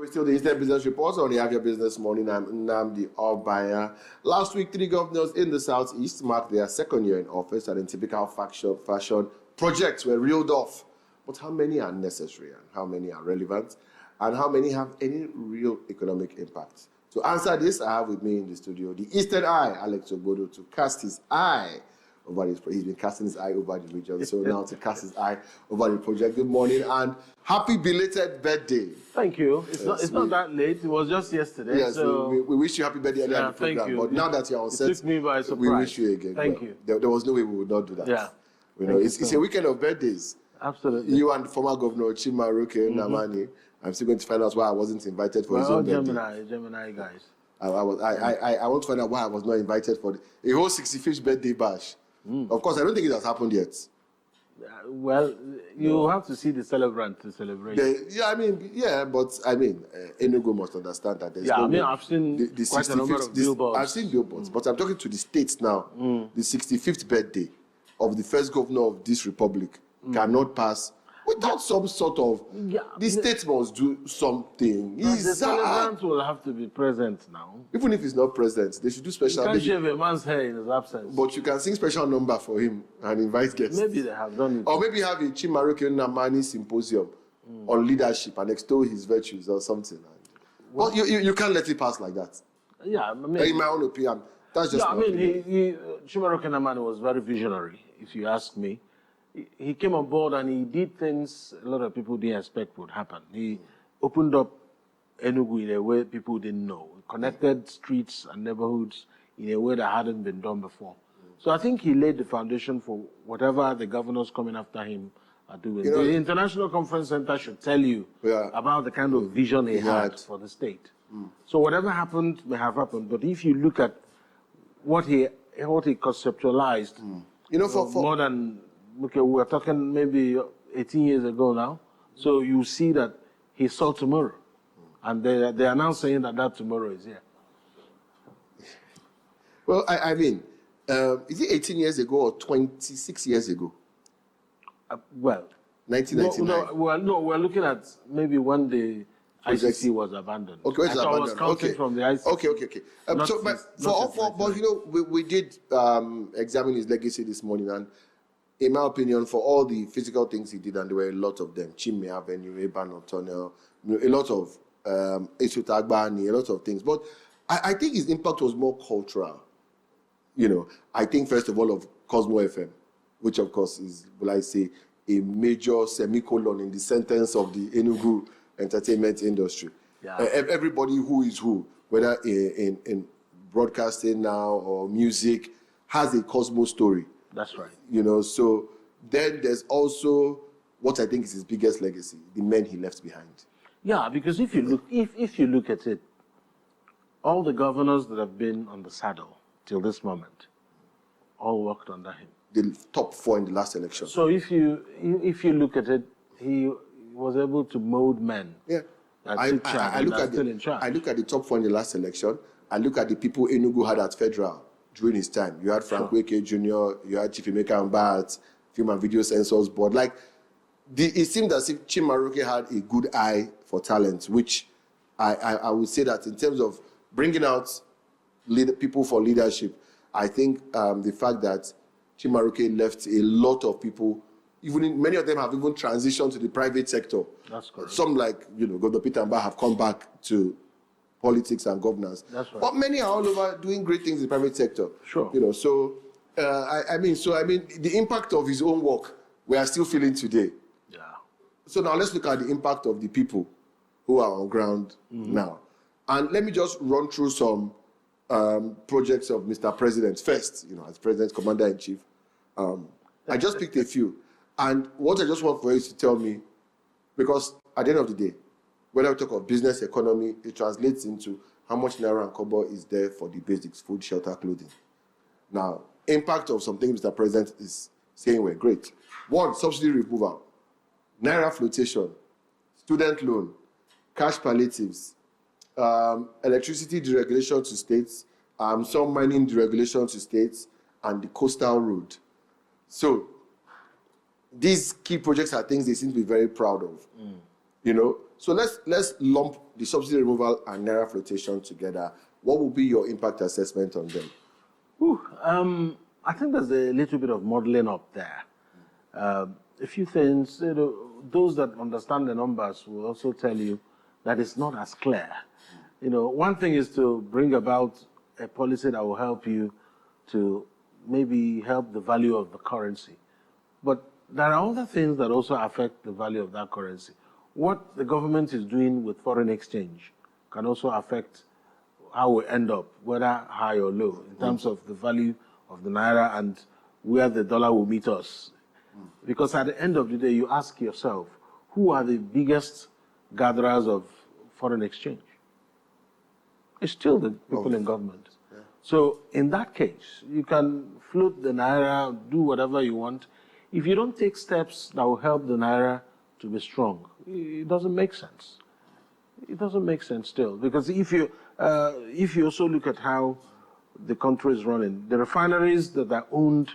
We're still the Instant Business Report on the Afia Business Morning. I'm Nnamdi Obaya. Last week, 3 governors in the Southeast marked their second year in office, and in typical fashion, projects were reeled off. But how many are necessary, and how many are relevant, and how many have any real economic impact? To answer this, I have with me in the studio the Eastern Eye, Alex Ogbodo, to cast his eye over this. He's been casting his eye over the region, so now to cast his eye over the project. Good morning and happy belated birthday. Thank you. It's not that late. It was just yesterday. Yes, so we wish you happy birthday earlier in the program. thank you. But now that you're on set, took me by surprise. we wish you again. Thank you. There was no way we would not do that. Yeah. You know, it's a weekend of birthdays. Absolutely. You and former Governor Chimaroke Nnamani. I'm still going to find out why I wasn't invited for his own birthday. Gemini guys. I want to find out why I was not invited for a whole 65th birthday bash. Of course, I don't think it has happened yet. Well, you have to see the celebrant to celebrate. But Enugu must understand that there's I've seen quite a number of billboards. I've seen billboards, but I'm talking to the states now. The 65th birthday of the first governor of this republic cannot pass without some sort of... The states must do something. The celebrant will have to be present now. Even if he's not present, they should do special... You can't shave a man's hair in his absence. But you can sing special number for him and invite guests. Maybe they have done it. Or maybe have a Chimaroke Nnamani symposium on leadership and extol his virtues or something. But you can't let it pass like that. Yeah, in my own opinion, that's just Chimaroke Nnamani was very visionary, if you ask me. He came on board and he did things a lot of people didn't expect would happen. He opened up Enugu in a way people didn't know. He connected streets and neighborhoods in a way that hadn't been done before. So I think he laid the foundation for whatever the governors coming after him are doing. The International Conference Center should tell you about the kind of vision he had for the state. So whatever happened may have happened, but if you look at what he conceptualized, for more than... Okay, we're talking maybe 18 years ago now. So you see that he saw tomorrow. And they are now saying that tomorrow is here. Well, is it 18 years ago or 26 years ago? 1999. No, we're looking at maybe when the ICC was abandoned. Okay, it was abandoned. I was counting from the ICC. Okay. We did examine his legacy this morning, and in my opinion, for all the physical things he did, and there were a lot of them, Chime Avenue, Ebano Tunnel, a lot of Esutagbani, a lot of things. But I think his impact was more cultural. I think, first of all, of Cosmo FM, which, of course, is, will I say, a major semicolon in the sentence of the Enugu entertainment industry. Yeah. Everybody who is who, whether in broadcasting now or music, has a Cosmo story. That's right. So then there's also what I think is his biggest legacy, the men he left behind. Yeah, because if you look at it, all the governors that have been on the saddle till this moment all worked under him. The top 4 in the last election. So if you look at it, he was able to mold men. Yeah. I look at the top 4 in the last election. I look at the people Enugu had at federal during his time. You had Frank Weke Jr., you had Chief Emeka Mbat, Film and Video Censors Board. It seemed as if Chimaroke had a good eye for talent, which I would say that in terms of bringing out people for leadership, I think the fact that Chimaroke left a lot of people, many of them have even transitioned to the private sector. That's correct. Some Governor Peter Mba have come back to politics and governance. That's right. But many are all over doing great things in the private sector. Sure. The impact of his own work, we are still feeling today. Yeah. So now let's look at the impact of the people who are on ground now. And let me just run through some projects of Mr. President first, as President Commander-in-Chief. I just picked a few. And what I just want for you to tell me, because at the end of the day, when I talk of business economy, it translates into how much Naira and Kobo is there for the basics, food, shelter, clothing. Now, impact of some things Mr. President is saying were great. 1, subsidy removal, Naira flotation, student loan, cash palliatives, electricity deregulation to states, some mining deregulation to states, and the coastal road. So, these key projects are things they seem to be very proud of. So let's lump the subsidy removal and naira flotation together. What will be your impact assessment on them? I think there's a little bit of modeling up there. A few things, those that understand the numbers will also tell you that it's not as clear. One thing is to bring about a policy that will help you to maybe help the value of the currency. But there are other things that also affect the value of that currency. What the government is doing with foreign exchange can also affect how we end up, whether high or low, in terms of the value of the naira and where the dollar will meet us. Because at the end of the day, you ask yourself, who are the biggest gatherers of foreign exchange? It's still the people in government. Yeah. So in that case, you can float the naira, do whatever you want. If you don't take steps that will help the naira to be strong, it doesn't make sense. It doesn't make sense still. Because if you also look at how the country is running, the refineries that are owned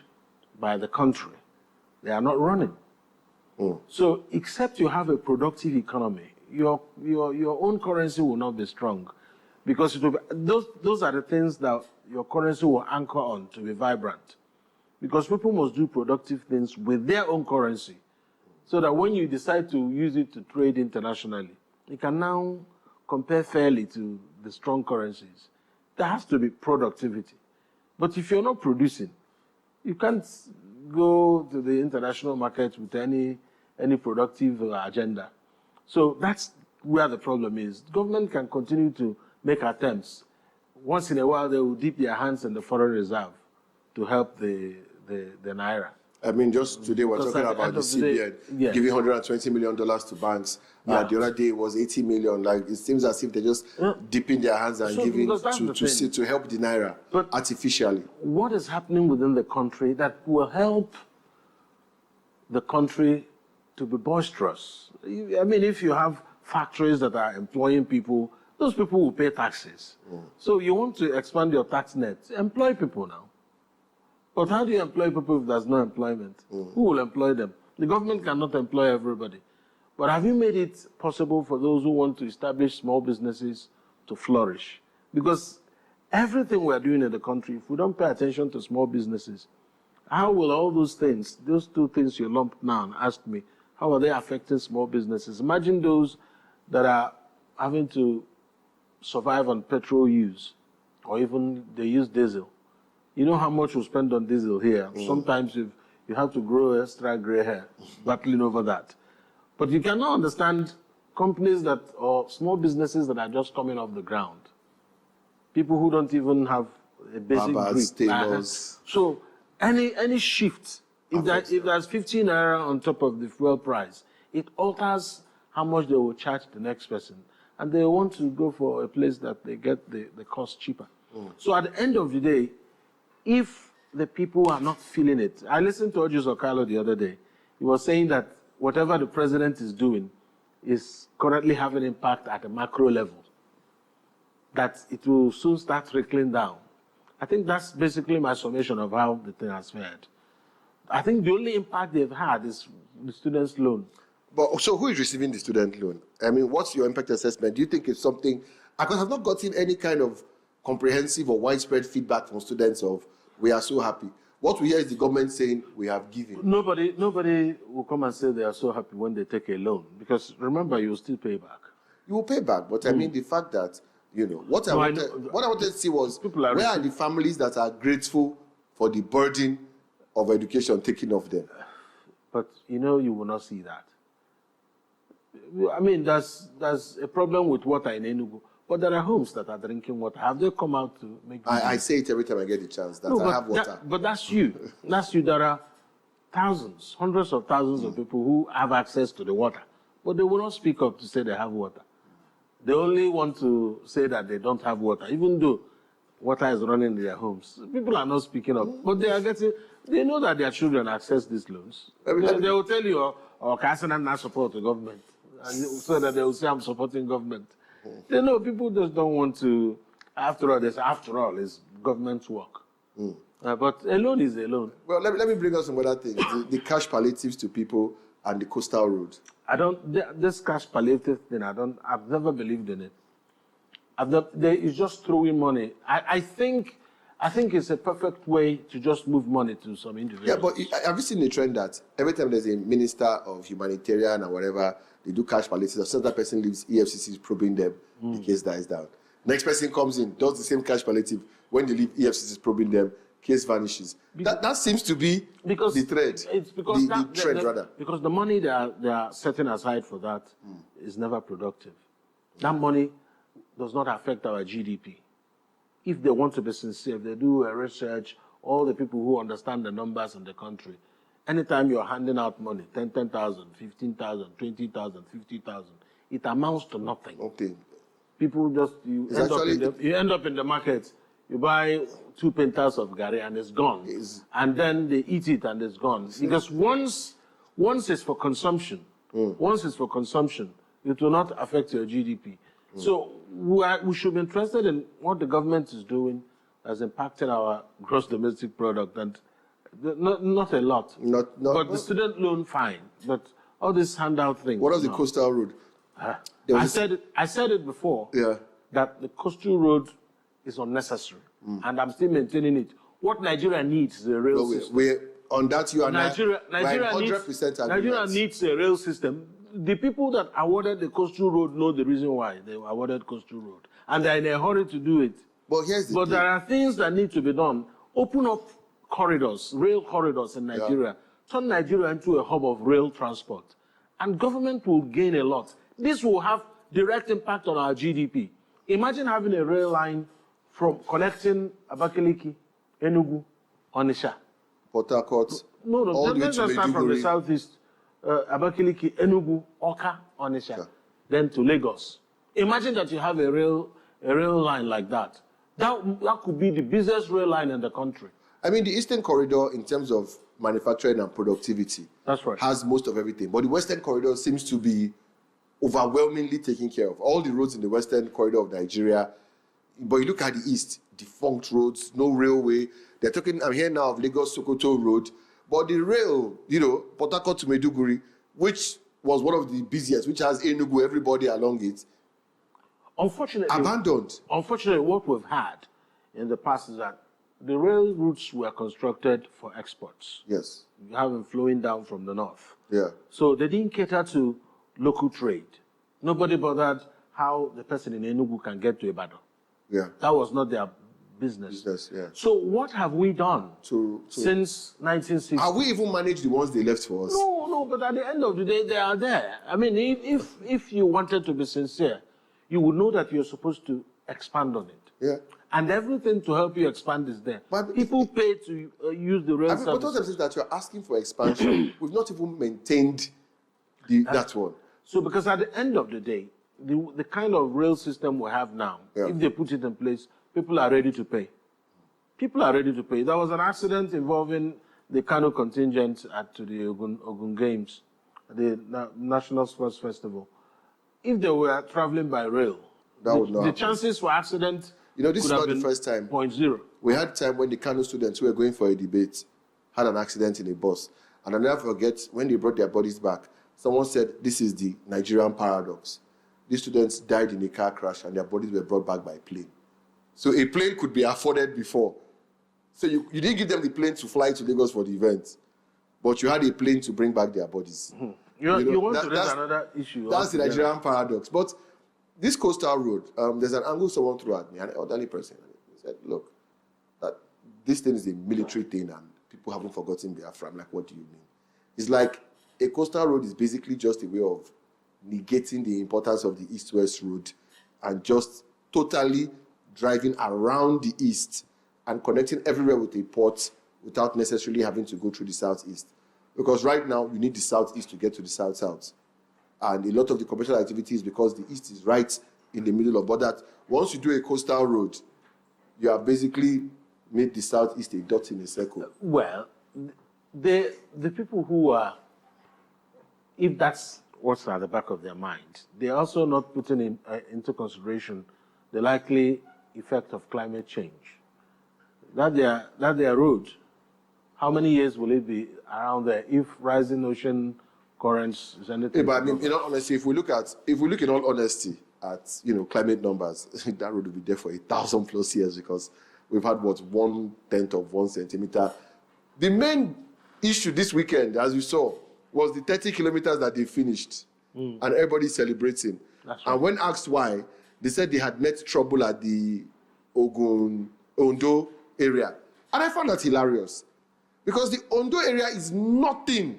by the country, they are not running. So except you have a productive economy, your own currency will not be strong. Because it will be, those are the things that your currency will anchor on to be vibrant. Because people must do productive things with their own currency, so that when you decide to use it to trade internationally, you can now compare fairly to the strong currencies. There has to be productivity. But if you're not producing, you can't go to the international market with any productive agenda. So that's where the problem is. Government can continue to make attempts. Once in a while, they will dip their hands in the foreign reserve to help the naira. I mean, just today we're talking about the CBN giving $120 million to banks. The other day it was 80 million. Like, it seems as if they're just dipping their hands and giving to help the naira artificially. What is happening within the country that will help the country to be boisterous? I mean, if you have factories that are employing people, those people will pay taxes. So you want to expand your tax net, employ people now. But how do you employ people if there's no employment? Who will employ them? The government cannot employ everybody. But have you made it possible for those who want to establish small businesses to flourish? Because everything we're doing in the country, if we don't pay attention to small businesses, how will all those things, those two things you lumped now and asked me, how are they affecting small businesses? Imagine those that are having to survive on petrol use, or even they use diesel. You know how much we spend on diesel here. Sometimes you have to grow extra gray hair, battling over that. But you cannot understand companies or small businesses that are just coming off the ground. People who don't even have a basic grip. So any shift, if there's 15 naira on top of the fuel price, it alters how much they will charge the next person. And they want to go for a place that they get the cost cheaper. So at the end of the day, if the people are not feeling it, I listened to Ojus Okalo the other day. He was saying that whatever the president is doing is currently having impact at a macro level, that it will soon start trickling down. I think that's basically my summation of how the thing has fared. I think the only impact they've had is the student's loan. But so who is receiving the student loan? I mean, what's your impact assessment? Do you think it's something, because I've not gotten any kind of comprehensive or widespread feedback from students of, we are so happy. What we hear is the government saying, we have given. Nobody will come and say they are so happy when they take a loan, because remember, you will still pay back. You will pay back, but I mean the fact that, what I wanted to see was, where are the families that are grateful for the burden of education taken off them? But you will not see that. I mean, there's a problem with water in Enugu. But there are homes that are drinking water. Have they come out to make... I say it every time I get the chance, that I have water. But that's you. That's you. There are thousands, hundreds of thousands of people who have access to the water. But they will not speak up to say they have water. They only want to say that they don't have water, even though water is running in their homes. People are not speaking up. But they know that their children access these loans. They will tell you, Kassan not support the government. And so that they will say, I'm supporting government. They know people just don't want to. After all, it's government's work. But a loan is a loan. Well, let me bring up some other things. The cash palliatives to people and the coastal road? This cash palliative thing, I've never believed in it. It's just throwing money. I think it's a perfect way to just move money to some individuals. Yeah, but have you seen the trend that every time there's a minister of humanitarian or whatever, they do cash palliative, so that person leaves, EFCC is probing them, the case dies down. Next person comes in, does the same cash palliative, when they leave, EFCC is probing them, case vanishes. That seems to be the thread. It's because the trend, rather. Because the money they are setting aside for that is never productive. That money does not affect our GDP. If they want to be sincere, if they do a research, all the people who understand the numbers in the country, anytime you're handing out money, 10,000, 15,000, 20,000, 50,000, it amounts to nothing. Okay. People you end up in the market, you buy 2 pintas of gari and it's gone. And then they eat it and it's gone. Because once it's for consumption, it will not affect your GDP. So we should be interested in what the government is doing as impacting our gross domestic product, and not a lot. But the student loan, fine. But all these handout things. What is the coastal road? I said it before. Yeah. That the coastal road is unnecessary, and I'm still maintaining it. What Nigeria needs is a rail system. On that, you and Nigeria 100% Nigeria needs a rail system. The people that awarded the coastal road know the reason why they awarded coastal road, and they're in a hurry to do it. But there are things that need to be done. Open up corridors, rail corridors in Nigeria. Turn Nigeria into a hub of rail transport, and government will gain a lot. This will have direct impact on our GDP. Imagine having a rail line from connecting Abakaliki, Enugu, Onitsha. Port Harcourt. No, let's start from the southeast. Abakaliki, Enugu, Oka, Onitsha, then to Lagos. Imagine that you have a rail line like that. That could be the busiest rail line in the country. I mean, the Eastern Corridor, in terms of manufacturing and productivity, that's right, has most of everything. But the Western Corridor seems to be overwhelmingly taken care of. All the roads in the Western Corridor of Nigeria. But you look at the East, defunct roads, no railway. They're talking, I'm here now of Lagos-Sokoto Road. But the rail, Port Harcourt to Maiduguri, which was one of the busiest, which has Enugu, everybody along it, abandoned. Unfortunately, what we've had in the past is that the rail routes were constructed for exports. Yes. You have them flowing down from the north. Yeah. So they didn't cater to local trade. Nobody bothered how the person in Enugu can get to Ibadan. Yeah. That was not their business. Yeah. So what have we done since 1960? Have we even managed the ones they left for us? No, but at the end of the day, they are there. I mean, if you wanted to be sincere, you would know that you're supposed to expand on it. Yeah. And everything to help you expand is there. But people pay to use the rail service. But what I'm saying is that you're asking for expansion. We've not even maintained that one. So because at the end of the day, the kind of rail system we have now, if they put it in place, people are ready to pay. People are ready to pay. There was an accident involving the Kano contingent at the Ogun Games, the National Sports Festival. If they were traveling by rail, the chances for accident this is not the first time. 0.0. We had time when the Kano students who were going for a debate had an accident in a bus. And I'll never forget, when they brought their bodies back, someone said, this is the Nigerian paradox. These students died in a car crash and their bodies were brought back by plane. So a plane could be afforded before. So you didn't give them the plane to fly to Lagos for the event, but you had a plane to bring back their bodies. Mm-hmm. You want to raise another issue. That's the Nigerian paradox. But this coastal road, there's an angle someone threw at me, an elderly person. He said, look, this thing is a military thing and people haven't forgotten Biafra. I'm like, what do you mean? It's like a coastal road is basically just a way of negating the importance of the east-west road and just totally driving around the east and connecting everywhere with a port without necessarily having to go through the southeast. Because right now, you need the southeast to get to the south-south. And a lot of the commercial activities, because the east is right in the middle of, but that once you do a coastal road, you have basically made the southeast a dot in a circle. Well, the people who are, if that's what's at the back of their mind, they're also not putting into consideration the likely effect of climate change. That their road, how many years will it be around there if rising ocean currents. Is anything? Yeah, but I mean, in all honesty, if we look in all honesty at climate numbers, that road will be there for 1,000+ years because we've had 1/10 of 1 centimeter. The main issue this weekend, as you saw, was the 30 kilometers that they finished, and everybody's celebrating. That's right. And when asked why, they said they had met trouble at the Ondo area, and I found that hilarious because the Ondo area is nothing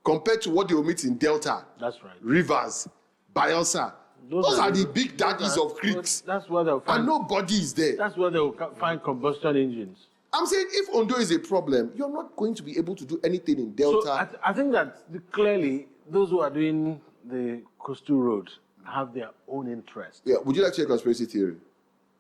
compared to what they will meet in Delta, That's right. Rivers, Bayelsa. Those are the big daddies of creeks. That's where they'll find. And nobody is there. That's where they'll find combustion engines. I'm saying if Ondo is a problem, you're not going to be able to do anything in Delta. So I think that clearly those who are doing the coastal road have their own interest. Yeah. Would you like to hear a conspiracy theory?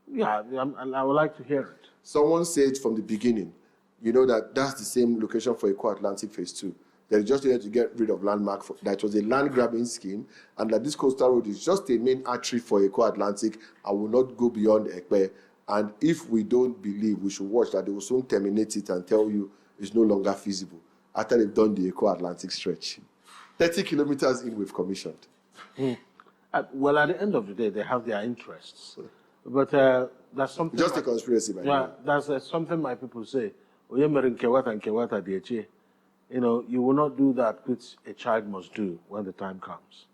Yeah, I would like to hear it. Someone said from the beginning, that that's the same location for Eco Atlantic Phase 2. They just needed to get rid of landmark. That was a land grabbing scheme, and that this coastal road is just a main artery for Eco Atlantic and will not go beyond Ekpe. And if we don't believe, we should watch that they will soon terminate it and tell you it's no longer feasible after they've done the Eco Atlantic stretch. 30 kilometers in, we've commissioned. Well, at the end of the day, they have their interests. But that's something. Just a conspiracy, by the way. That's something my people say. You will not do that which a child must do when the time comes.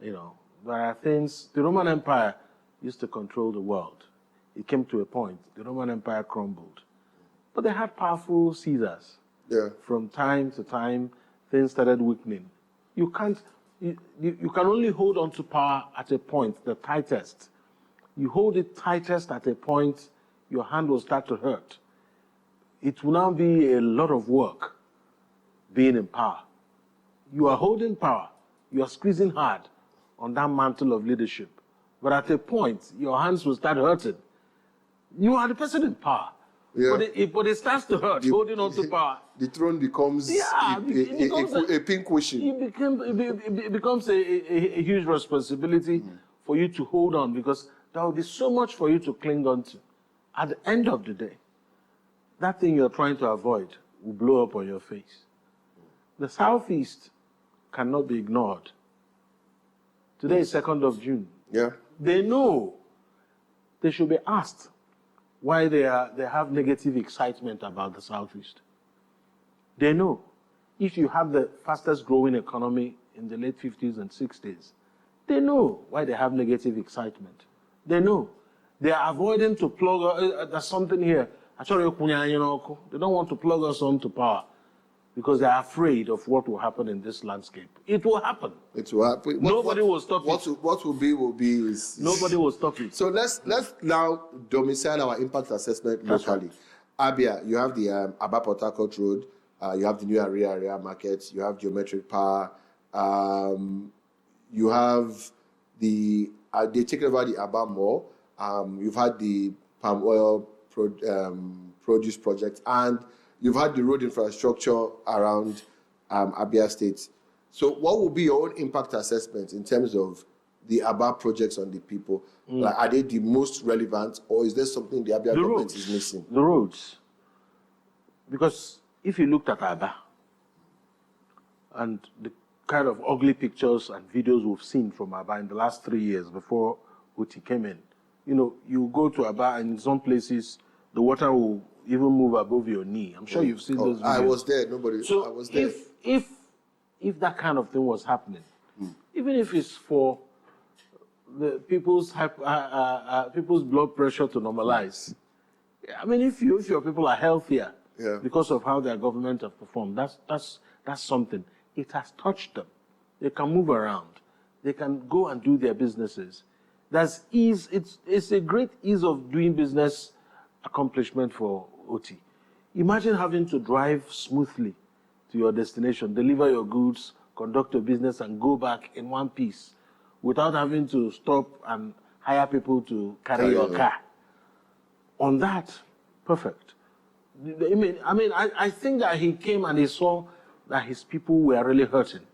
There are things. The Roman Empire used to control the world. It came to a point. The Roman Empire crumbled. But they had powerful Caesars. Yeah. From time to time, things started weakening. You can only hold on to power at a point, the tightest. You hold it tightest at a point, your hand will start to hurt. It will now be a lot of work being in power. You are holding power. You are squeezing hard on that mantle of leadership. But at a point, your hands will start hurting. You are the person in power. Yeah. But it starts to hurt, holding on to power. The throne becomes a pink cushion. It becomes a huge responsibility for you to hold on because there will be so much for you to cling on to. At the end of the day, that thing you're trying to avoid will blow up on your face. The Southeast cannot be ignored. Today is 2nd of June. Yeah. They know. They should be asked why they have negative excitement about the Southeast. They know. If you have the fastest growing economy in the late 50s and 60s, they know why they have negative excitement. They know. They are avoiding to plug, there's something here. They don't want to plug us on to power because they are afraid of what will happen in this landscape. It will happen. It will happen. Nobody will stop it. What will be is nobody will stop it. So let's now domicile our impact assessment locally. Right. Abia, you have the Aba Port Harcourt Road, you have the new area market, you have geometric power, you have they taken over the Aba Mall, you've had the palm oil produce project, and you've had the road infrastructure around Abia State. So what will be your own impact assessment in terms of the Aba projects on the people? Like, are they the most relevant, or is there something the Abia government is missing? The roads. Because if you looked at Aba and the kind of ugly pictures and videos we've seen from Aba in the last 3 years before Uti came in, you go to Aba and in some places the water will even move above your knee. I'm sure you've seen those videos. I was there. So I was there. If that kind of thing was happening, even if it's for the people's blood pressure to normalize, I mean, if your people are healthier because of how their government have performed, that's something. It has touched them. They can move around. They can go and do their businesses. That's ease. It's a great ease of doing business accomplishment for OT. Imagine having to drive smoothly to your destination, deliver your goods, conduct your business, and go back in one piece without having to stop and hire people to carry your car. On that, perfect. I think that he came and he saw that his people were really hurting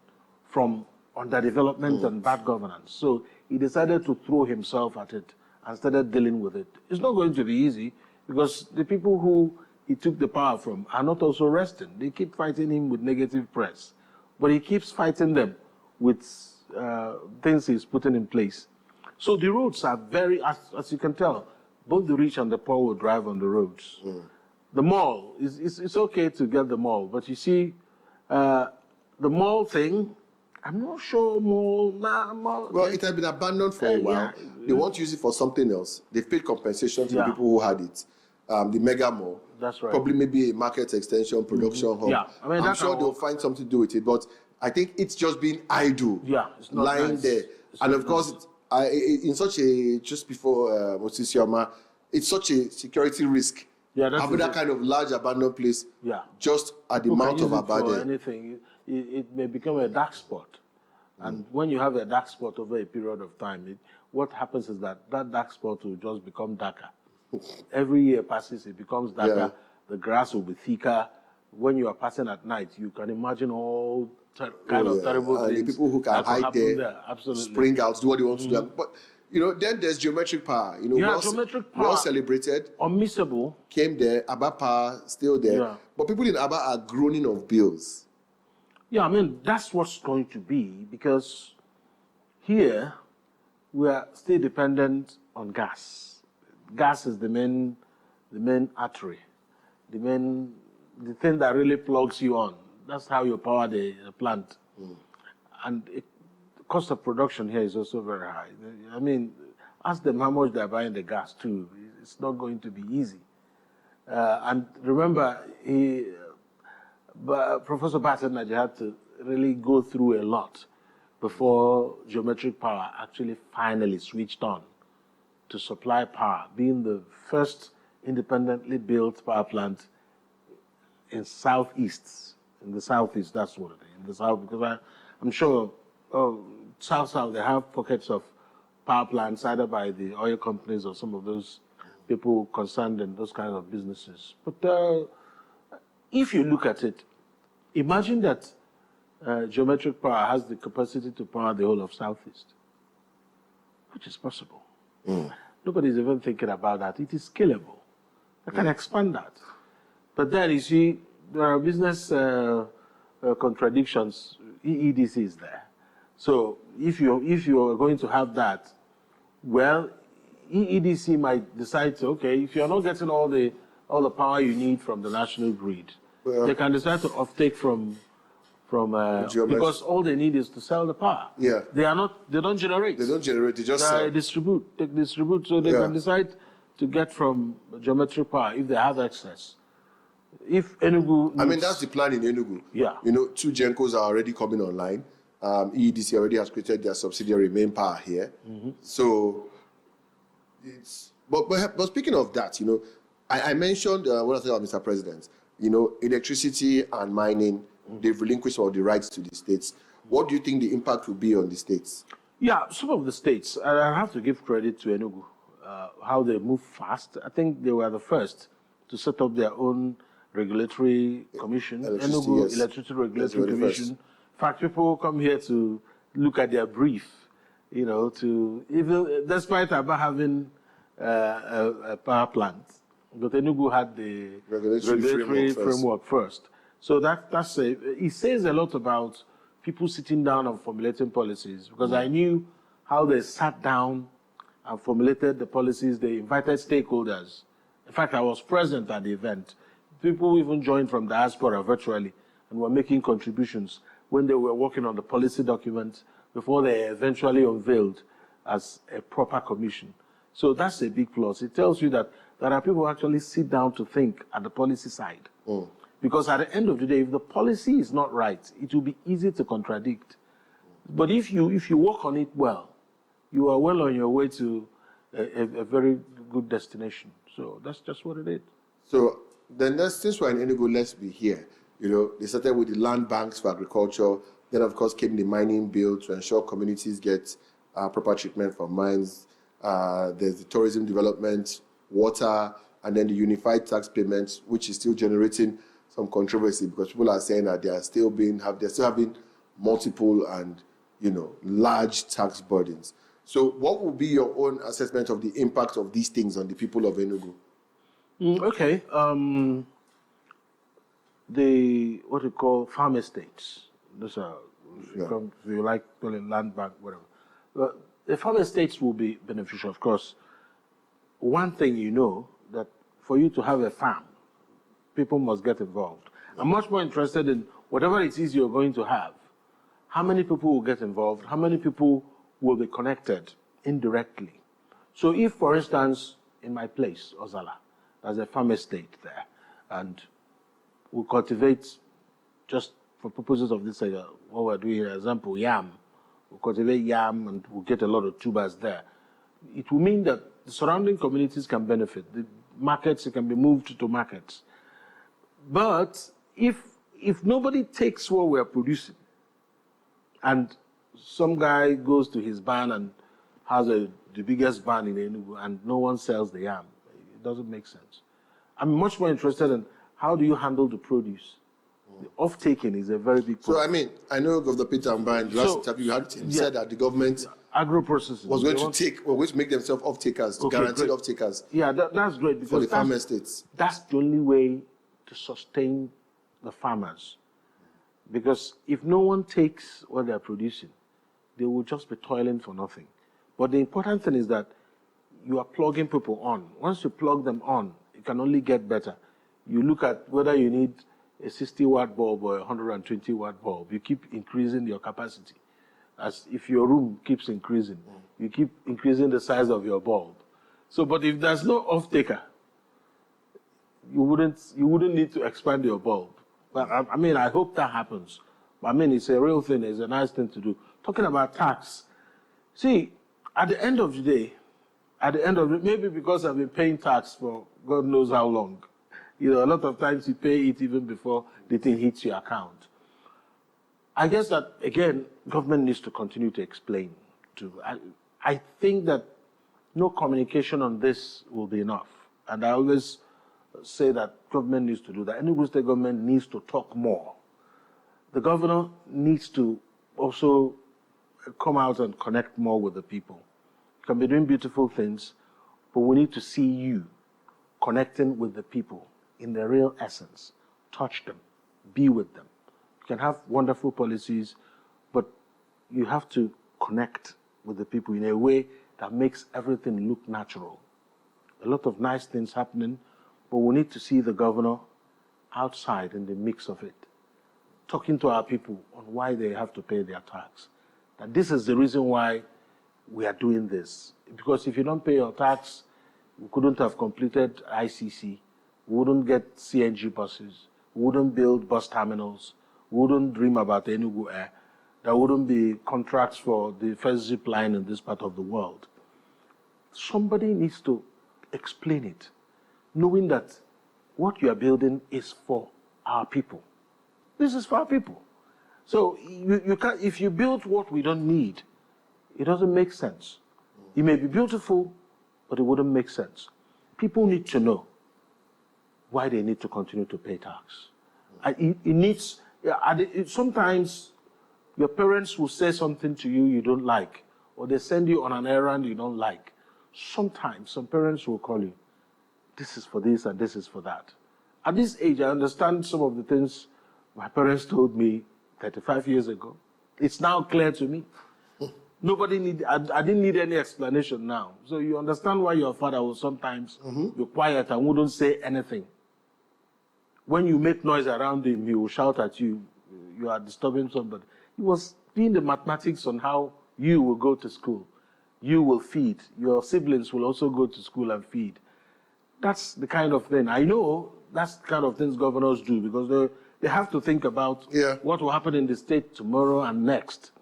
from underdevelopment and bad governance. So he decided to throw himself at it and started dealing with it. It's not going to be easy because the people who he took the power from are not also resting. They keep fighting him with negative press but he keeps fighting them with things he's putting in place. So the roads are very, as you can tell, both the rich and the poor will drive on the roads. The mall, it's okay to get the mall, but you see, the mall thing, I'm not sure mall. Well, it had been abandoned for a while. Yeah. They want to use it for something else. They've paid compensation to the Yeah. people who had it. The mega mall. That's right. Probably maybe a market extension, production hub. Yeah, I mean, I'm that sure can they'll work. find something to do with it, but I think it's just being idle. Yeah, it's not lying nice. there. It's And not of course, nice. in such a, just before Moses Yama, it's such a security risk. Yeah, that's having that it. kind of large abandoned place Yeah. just at the People can mouth of use it for Abade. anything. It may become a dark spot. And when you have a dark spot over a period of time, what happens is that dark spot will just become darker. Every year passes, it becomes darker. Yeah. The grass will be thicker. When you are passing at night, you can imagine all kind of terrible And things. the people who can that could hide happen there, Absolutely. spring out, do what they want to do. But, then there's geometric power. Yeah, geometric power. Well celebrated. Unmissable. Came there, Abba power still there. Yeah. But people in Abba are groaning of bills. Yeah, I mean, that's what's going to be, because here we are still dependent on gas. Gas is the main artery, the thing that really plugs you on. That's how you power the plant. And the cost of production here is also very high. I mean, ask them how much they're buying the gas too. It's not going to be easy. And remember, Professor Bassett had to really go through a lot before geometric power actually finally switched on to supply power, being the first independently built power plant in southeast. In the southeast, that's what it is. In the south, because I'm sure south they have pockets of power plants either by the oil companies or some of those people concerned in those kinds of businesses. But if you look at it, imagine that geometric power has the capacity to power the whole of Southeast, which is possible. Nobody's even thinking about that. It is scalable. I can expand that. But then you see, there are business contradictions. EEDC is there. So if you are going to have that, well, EEDC might decide to, okay, if you're not getting all the power you need from the national grid, they can decide to offtake from because all they need is to sell the power. Yeah. They don't generate. They don't generate, they just sell. They distribute, so they can decide to get from geometric power if they have excess. If Enugu needs, I mean, that's the plan in Enugu. Yeah. 2 Gencos are already coming online. EEDC already has created their subsidiary main power here. So it's, but speaking of that, I mentioned when I was talking about Mr. President, electricity and mining, they've relinquished all the rights to the states. What do you think the impact will be on the states? Yeah, some of the states, I have to give credit to Enugu, how they move fast. I think they were the first to set up their own regulatory commission, Enugu yes. Electricity Regulatory That's Commission. In fact, people come here to look at their brief, to even, despite about having a power plant, but Enugu had the regulatory framework first. So it says a lot about people sitting down and formulating policies, because I knew how they sat down and formulated the policies. They invited stakeholders. In fact, I was present at the event. People even joined from diaspora virtually and were making contributions when they were working on the policy document before they eventually unveiled as a proper commission. So that's a big plus. It tells you that there are people who actually sit down to think at the policy side. Because at the end of the day, if the policy is not right, it will be easy to contradict. But if you work on it well, you are well on your way to a very good destination. So that's just what it is. So then, since we're in Enugu, let's be here. They started with the land banks for agriculture. Then, of course, came the mining bill to ensure communities get proper treatment for mines. There's the tourism development, water, and then the unified tax payments, which is still generating some controversy because people are saying that they're still having multiple and large tax burdens. So, what would be your own assessment of the impact of these things on the people of Enugu? Okay. The what we call farm estates, Those are, if you like, call it land bank, whatever. But the farm estates will be beneficial, of course. One thing you know, that for you to have a farm, people must get involved. I'm much more interested in whatever it is you're going to have. How many people will get involved? How many people will be connected indirectly? So if, for instance, in my place, Ozala, there's a farm estate there, and we cultivate, just for purposes of this, what we're doing here, example, yam. We cultivate yam and we'll get a lot of tubers there. It will mean that the surrounding communities can benefit. The markets, it can be moved to markets. But if nobody takes what we're producing, and some guy goes to his barn and has the biggest barn in Enugu and no one sells the yam, it doesn't make sense. I'm much more interested in how do you handle the produce. The off-taking is a very big problem. So, I mean, I know Governor Peter Mbine, last interview you had, he said that the government agro-processing was going to make themselves off-takers, guaranteed off-takers. Yeah, that's great. Because for the farm estates. That's the only way to sustain the farmers. Because if no one takes what they're producing, they will just be toiling for nothing. But the important thing is that you are plugging people on. Once you plug them on, it can only get better. You look at whether you need a 60-watt bulb or a 120-watt bulb. You keep increasing your capacity. As if your room keeps increasing, you keep increasing the size of your bulb. So, but if there's no off-taker, you wouldn't need to expand your bulb. But I mean, I hope that happens. But I mean, it's a real thing. It's a nice thing to do. Talking about tax, see, at the end of the day, maybe because I've been paying tax for God knows how long, you know, a lot of times you pay it even before the thing hits your account. I guess that, again, government needs to continue to explain. I think that no communication on this will be enough. And I always say that government needs to do that. Enugu State government needs to talk more. The governor needs to also come out and connect more with the people. You can be doing beautiful things, but we need to see you connecting with the people in their real essence. Touch them, be with them. You can have wonderful policies, but you have to connect with the people in a way that makes everything look natural. A lot of nice things happening, but we need to see the governor outside in the mix of it, talking to our people on why they have to pay their tax. That this is the reason why we are doing this. Because if you don't pay your tax, we couldn't have completed ICC, we wouldn't get CNG buses, we wouldn't build bus terminals, we wouldn't dream about Enugu Air, there wouldn't be contracts for the first zip line in this part of the world. Somebody needs to explain it, knowing that what you are building is for our people. This is for our people. So you can't, if you build what we don't need, it doesn't make sense. It may be beautiful, but it wouldn't make sense. People need to know why they need to continue to pay tax. Sometimes your parents will say something to you you don't like, or they send you on an errand you don't like. Sometimes some parents will call you, this is for this and this is for that. At this age, I understand some of the things my parents told me 35 years ago. It's now clear to me. I didn't need any explanation now. So you understand why your father will sometimes be quiet and wouldn't say anything. When you make noise around him, he will shout at you, you are disturbing somebody. He was doing the mathematics on how you will go to school. You will feed. Your siblings will also go to school and feed. That's the kind of thing. I know that's the kind of things governors do, because they have to think about what will happen in the state tomorrow and next.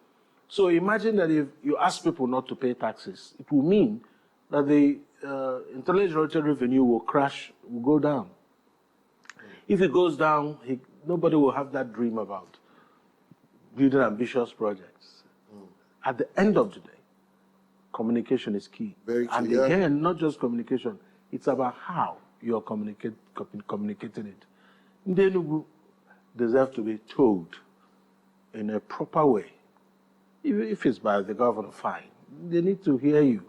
So imagine that if you ask people not to pay taxes, it will mean that the intellectual revenue will crash, will go down. If it goes down, nobody will have that dream about building ambitious projects. At the end of the day, communication is key. Very key, and again, not just communication, it's about how you're communicating it. Ndị Enugu deserve to be told in a proper way. If it's by the governor, fine. They need to hear you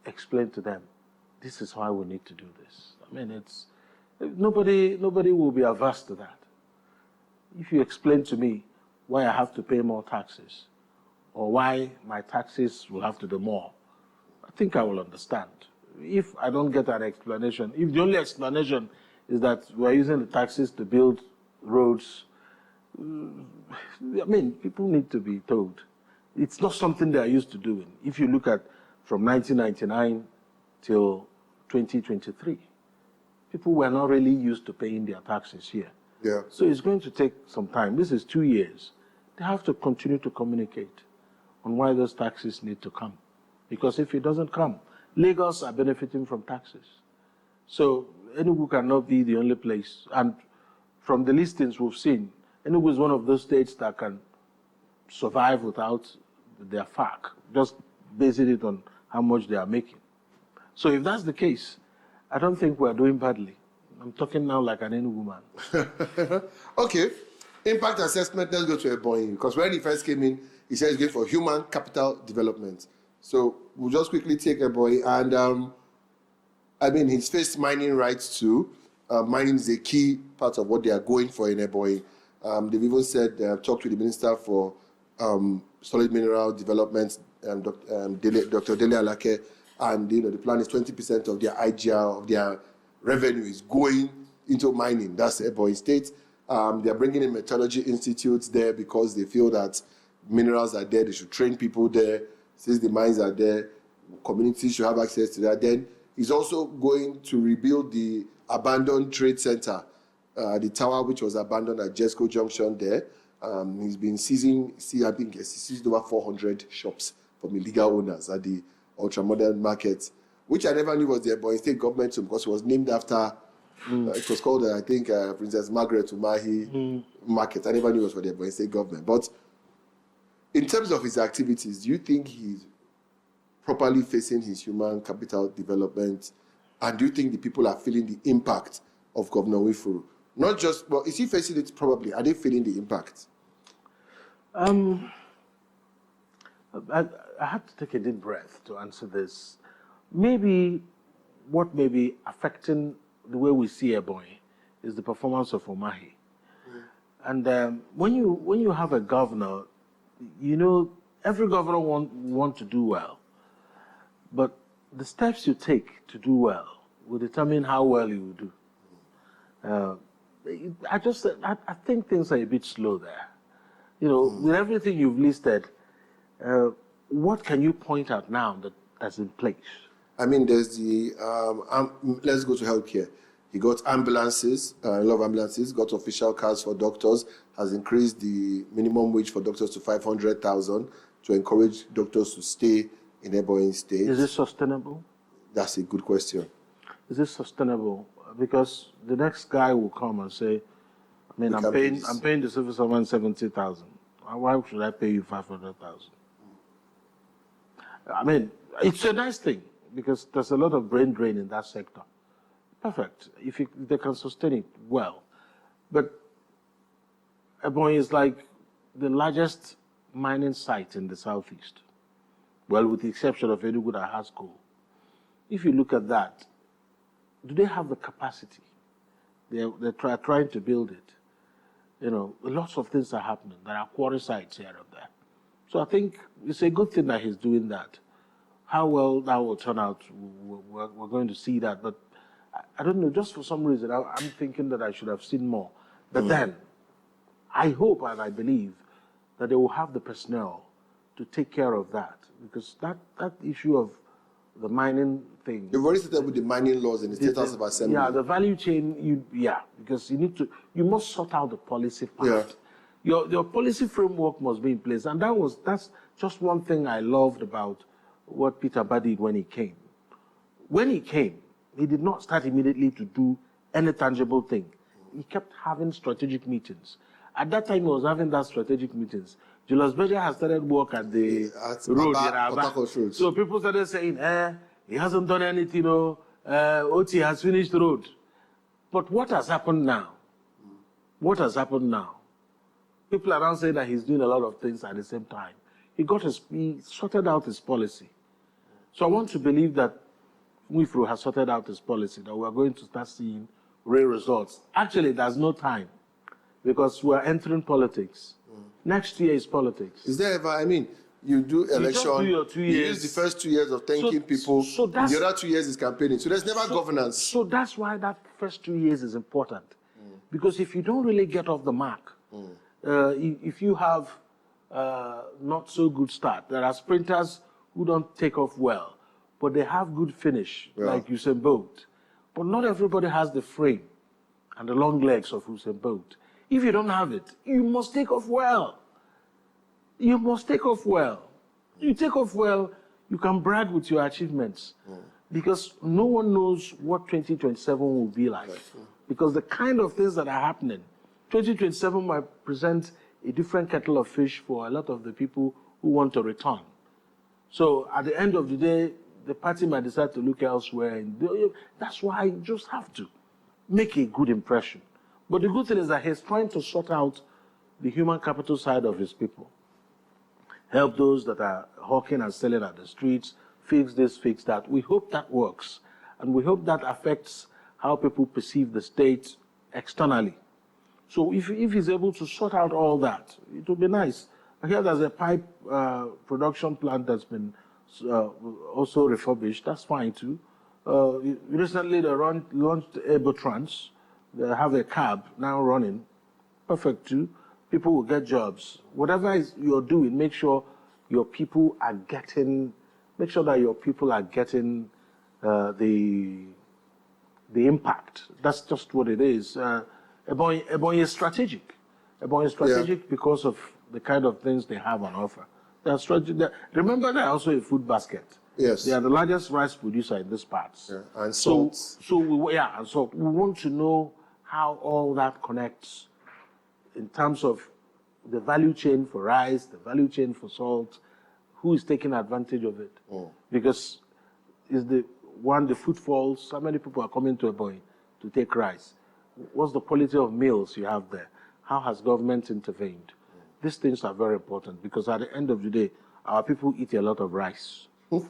explain to them, this is why we need to do this. I mean, nobody will be averse to that. If you explain to me why I have to pay more taxes or why my taxes will have to be more, I think I will understand. If I don't get an explanation, if the only explanation is that we're using the taxes to build roads, I mean, people need to be told. It's not something they are used to doing. If you look at from 1999 till 2023, people were not really used to paying their taxes here. Yeah. So it's going to take some time. This is 2 years. They have to continue to communicate on why those taxes need to come. Because if it doesn't come, Lagos are benefiting from taxes. So Enugu cannot be the only place. And from the listings we've seen, Enugu is one of those states that can survive without their FAC, just basing it on how much they are making. So if that's the case, I don't think we're doing badly. I'm talking now like an Enugu man. Okay. Impact assessment, let's go to Ebonyi. Because when he first came in, he said he's going for human capital development. So we'll just quickly take Ebonyi. And I mean, he's faced mining rights too. Mining is a key part of what they are going for in Ebonyi. They've even said they have talked to the Minister for Solid Mineral Development, Dr. Dele Alake, and the plan is 20% of their IGR, of their revenue is going into mining. That's Ebonyi State. They're bringing in metallurgy institutes there because they feel that minerals are there. They should train people there. Since the mines are there, communities should have access to that. Then he's also going to rebuild the abandoned trade center, the tower which was abandoned at Jesco Junction there. He's been I think he's seized over 400 shops from illegal owners at the ultra-modern market, which I never knew was the Ebonyi State government because it was named after, it was called, I think, Princess Margaret Umahi Market. I never knew it was for the Ebonyi State government. But in terms of his activities, do you think he's properly facing his human capital development? And do you think the people are feeling the impact of Governor Nwifuru? Not just, well, is he facing it probably? Are they feeling the impact? I have to take a deep breath to answer this. Maybe what may be affecting the way we see Ebonyi is the performance of Umahi. And when you have a governor, every governor want to do well, but the steps you take to do well will determine how well you will do. I think things are a bit slow there. With everything you've listed, what can you point out now that's in place? I mean, there's the, let's go to healthcare. He got ambulances, a lot of ambulances, got official cars for doctors, has increased the minimum wage for doctors to 500,000 to encourage doctors to stay in Ebonyi State. Is it sustainable? That's a good question. Is it sustainable? Because the next guy will come and say, I'm paying the civil servant 70,000. Why should I pay you 500,000? I mean, it's a nice thing because there's a lot of brain drain in that sector. Perfect, if they can sustain it well. But Ebonyi is like the largest mining site in the southeast. Well, with the exception of Enugu that has coal. If you look at that, do they have the capacity? They're trying to build it. Lots of things are happening. There are quarry sites here and there. So I think it's a good thing that he's doing that. How well that will turn out, we're going to see that. But I don't know, just for some reason, I'm thinking that I should have seen more. But then, I hope and I believe that they will have the personnel to take care of that. Because that issue of the mining thing. You've already started with the mining laws in the State House of Assembly. Yeah, the value chain, because you must sort out the policy part. Yeah. Your policy framework must be in place. And that's just one thing I loved about what Peter Ba did when he came. When he came, he did not start immediately to do any tangible thing. He kept having strategic meetings. At that time, he was having that strategic meetings. Julius Berger has started work at the road in Aba. So people started saying, he hasn't done anything, OT has finished the road. But what has happened now? What has happened now? People are now saying that he's doing a lot of things at the same time. He sorted out his policy. So I want to believe that Nwifuru has sorted out his policy, that we're going to start seeing real results. Actually, there's no time because we're entering politics. Next year is politics. Is there ever, I mean, you do election, just do your 2 you years. use the first 2 years of thanking people, so the other 2 years is campaigning. So there's never governance. So that's why that first 2 years is important. Because if you don't really get off the mark, if you have not so good start, there are sprinters who don't take off well, but they have good finish, like Usain Bolt. But not everybody has the frame and the long legs of Usain Bolt. If you don't have it, you must take off well. You must take off well. You take off well, you can brag with your achievements. Because no one knows what 2027 will be like. Because the kind of things that are happening, 2027 might present a different kettle of fish for a lot of the people who want to return. So at the end of the day, the party might decide to look elsewhere. And that's why you just have to make a good impression. But the good thing is that he's trying to sort out the human capital side of his people. Help those that are hawking and selling at the streets, fix this, fix that. We hope that works. And we hope that affects how people perceive the state externally. So if he's able to sort out all that, it would be nice. I hear there's a pipe production plant that's been also refurbished. That's fine too. Recently they launched Trans. They have a cab now running. Perfect too. People will get jobs. Whatever you're doing, make sure your people are getting, make sure that your people are getting the impact. That's just what it is. Ebonyi is strategic. Ebonyi is strategic because of the kind of things they have on offer. They're strategic. Remember, they're also a food basket. Yes. They are the largest rice producer in these parts. Yeah. And salt. So we want to know how all that connects in terms of the value chain for rice, the value chain for salt, who is taking advantage of it. Because is the footfalls, how many people are coming to Ebonyi to take rice? What's the quality of meals you have there? How has government intervened? These things are very important because at the end of the day, our people eat a lot of rice. A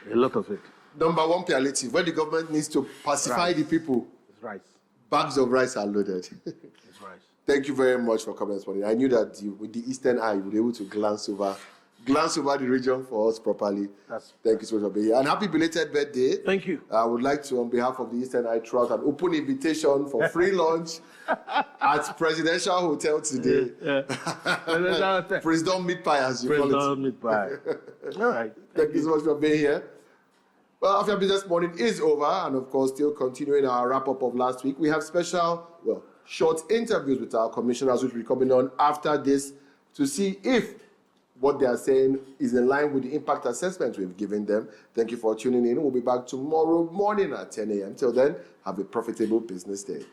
lot of it. Number one palliative, when the government needs to pacify the people, it's rice. Bags of rice are loaded. It's rice. Thank you very much for coming this morning. I knew that with the Eastern eye, you would be able to glance over the region for us properly. Thank you so much for being here. And happy belated birthday. Thank you. I would like to, on behalf of the Eastern Eye, throw out an open invitation for free lunch at Presidential Hotel today. President Meat Pie, as you call it. President Meat Pie. All right. Thank you so much for being here. Well, Afia Business Morning is over, and of course, still continuing our wrap-up of last week. We have special, short interviews with our commissioners, which will be coming on after this to see if what they are saying is in line with the impact assessment we've given them. Thank you for tuning in. We'll be back tomorrow morning at 10 a.m. Till then, have a profitable business day.